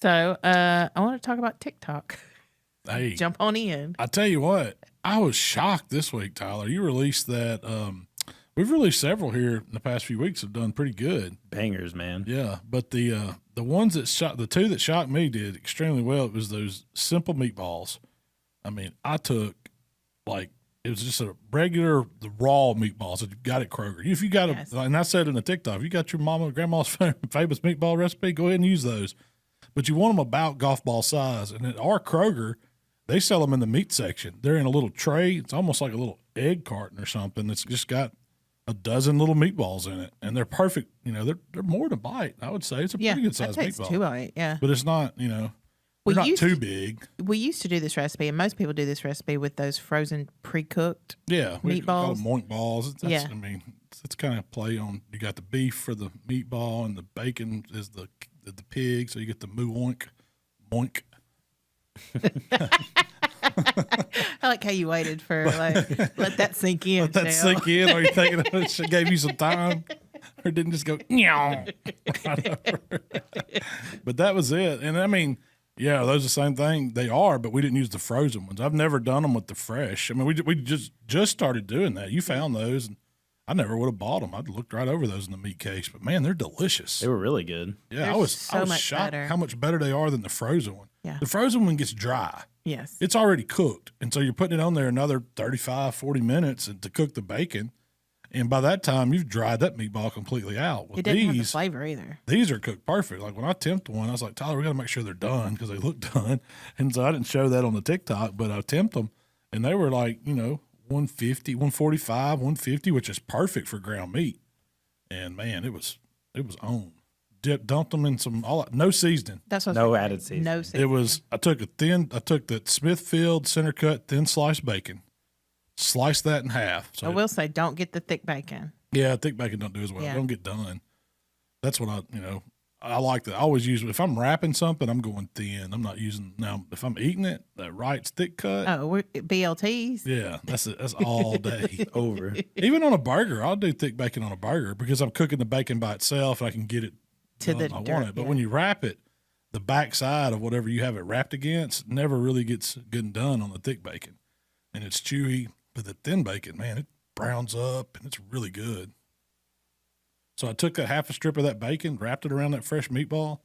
So I want to talk about TikTok. Hey, Jump on in. I tell you what, I was shocked this week, Tyler. You released that. We've released several here in the past few weeks have done pretty good. Bangers, man. Yeah, but the ones that the two that shocked me did extremely well. It was those simple meatballs. I mean, I took it was just a regular the raw meatballs that you got at Kroger. If you got and I said in the TikTok, if you got your mama or grandma's famous meatball recipe, go ahead and use those. But you want them about golf ball size. And at our Kroger, they sell them in the meat section. They're in a little tray. It's almost like a little egg carton or something. It's just got a dozen little meatballs in it, and they're perfect. You know, they're more than a bite. I would say it's a pretty good size meatball. It's 2 bite, yeah. But it's not, they're not too big. We used to do this recipe, and most people do this recipe with those frozen pre-cooked meatballs. We call them moink balls. Yeah. I mean, it's kind of play on. You got the beef for the meatball, and the bacon is the pig, so you get the moink. I like how you waited for let that sink in. Let that sink in. Are you thinking it gave you some time, or didn't just go meow? But that was it. And I mean, yeah, those are the same thing. They are, but we didn't use the frozen ones. I've never done them with the fresh. I mean, we just started doing that. You found those, and I never would have bought them. I'd looked right over those in the meat case. But man, they're delicious. They were really good. Yeah, They're I was so much shocked better. how much better they are than the frozen one. Yeah. The frozen one gets dry. Yes. It's already cooked. And so you're putting it on there another 35, 40 minutes to cook the bacon. And by that time, you've dried that meatball completely out. With it didn't have the flavor either. These are cooked perfect. Like when I temped one, I was like, Tyler, we got to make sure they're done because they look done. And so I didn't show that on the TikTok, but I temped them. And they were like, 150, 145, 150, which is perfect for ground meat. And man, it was on. Dumped them in some no seasoning. That's what No added seasoning. No seasoning. It was. I took the Smithfield center cut thin sliced bacon, sliced that in half. So I will say, don't get the thick bacon. Yeah, thick bacon don't do as well. Yeah. It don't get done. That's what I like that. I always use if I'm wrapping something, I'm going thin. I'm not using now. If I'm eating it, that Wright's thick cut. Oh, we're BLTs. Yeah, that's all day. Over. Even on a burger, I'll do thick bacon on a burger because I'm cooking the bacon by itself and I can get it To the I want dirt, it. But yeah. when you wrap it, the back side of whatever you have it wrapped against never really gets good and done on the thick bacon. And it's chewy, but the thin bacon, man, it browns up and it's really good. So I took half a strip of that bacon, wrapped it around that fresh meatball,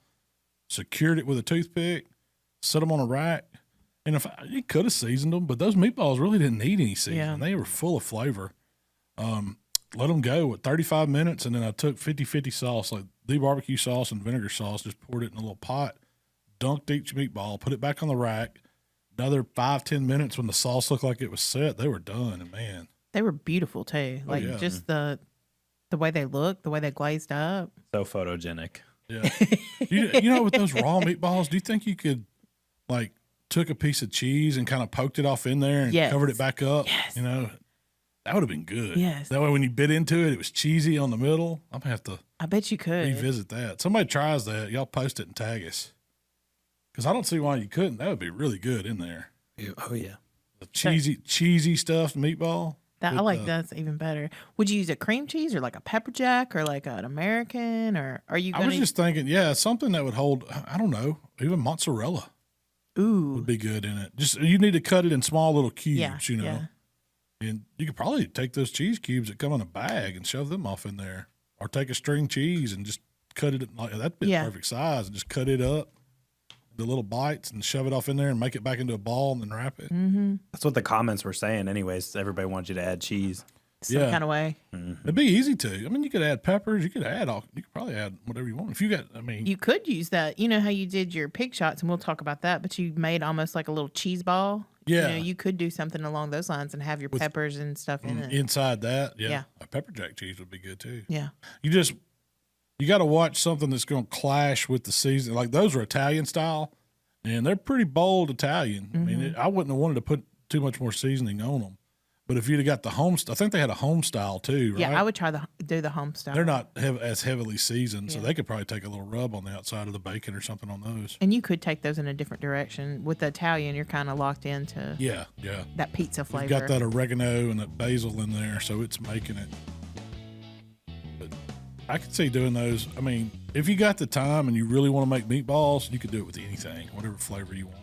secured it with a toothpick, set them on a rack. And you could have seasoned them, but those meatballs really didn't need any seasoning. Yeah. They were full of flavor. Let them go at 35 minutes, and then I took 50-50 sauce, like the barbecue sauce and vinegar sauce, just poured it in a little pot, dunked each meatball, put it back on the rack. Another 5-10 minutes when the sauce looked like it was set, they were done, and man. They were beautiful too. Like yeah. just the way they looked, the way they glazed up. So photogenic. Yeah. With those raw meatballs, do you think you could, took a piece of cheese and kind of poked it off in there and Yes. covered it back up? Yes. That would have been good. Yes. That way when you bit into it, it was cheesy on the middle. I'm going to have to I bet you could. revisit that. Somebody tries that. Y'all post it and tag us. Because I don't see why you couldn't. That would be really good in there. Oh, yeah. The cheesy stuffed meatball. I like that's even better. Would you use a cream cheese or like a pepper jack or like an American, or are you I going was just thinking, something that would hold, I don't know, even mozzarella Ooh. would be good in it. Just you need to cut it in small little cubes, Yeah, you know. yeah. And you could probably take those cheese cubes that come in a bag and shove them off in there. Or take a string cheese and just cut it like that'd be Yeah. perfect size and just cut it up into little bites and shove it off in there and make it back into a ball and then wrap it. Mm-hmm. That's what the comments were saying anyways. Everybody wanted you to add cheese. Some kind of way. It'd be easy to. I mean, you could add peppers. You could probably add whatever you want. If you got, You could use that. You know how you did your pig shots, and we'll talk about that, but you made almost like a little cheese ball. Yeah. You could do something along those lines and have your peppers and stuff in it. inside that, Yeah. a pepper jack cheese would be good too. Yeah. You got to watch something that's going to clash with the season. Like those are Italian style, and they're pretty bold Italian. I mean, I wouldn't have wanted to put too much more seasoning on them. But if you'd have got the home, I think they had a home style too, right? Yeah, I would try do the home style. They're not as heavily seasoned, so they could probably take a little rub on the outside of the bacon or something on those. And you could take those in a different direction. With the Italian, you're kind of locked into that pizza flavor. You've got that oregano and that basil in there, so it's making it. But I could see doing those. I mean, if you got the time and you really want to make meatballs, you could do it with anything, whatever flavor you want.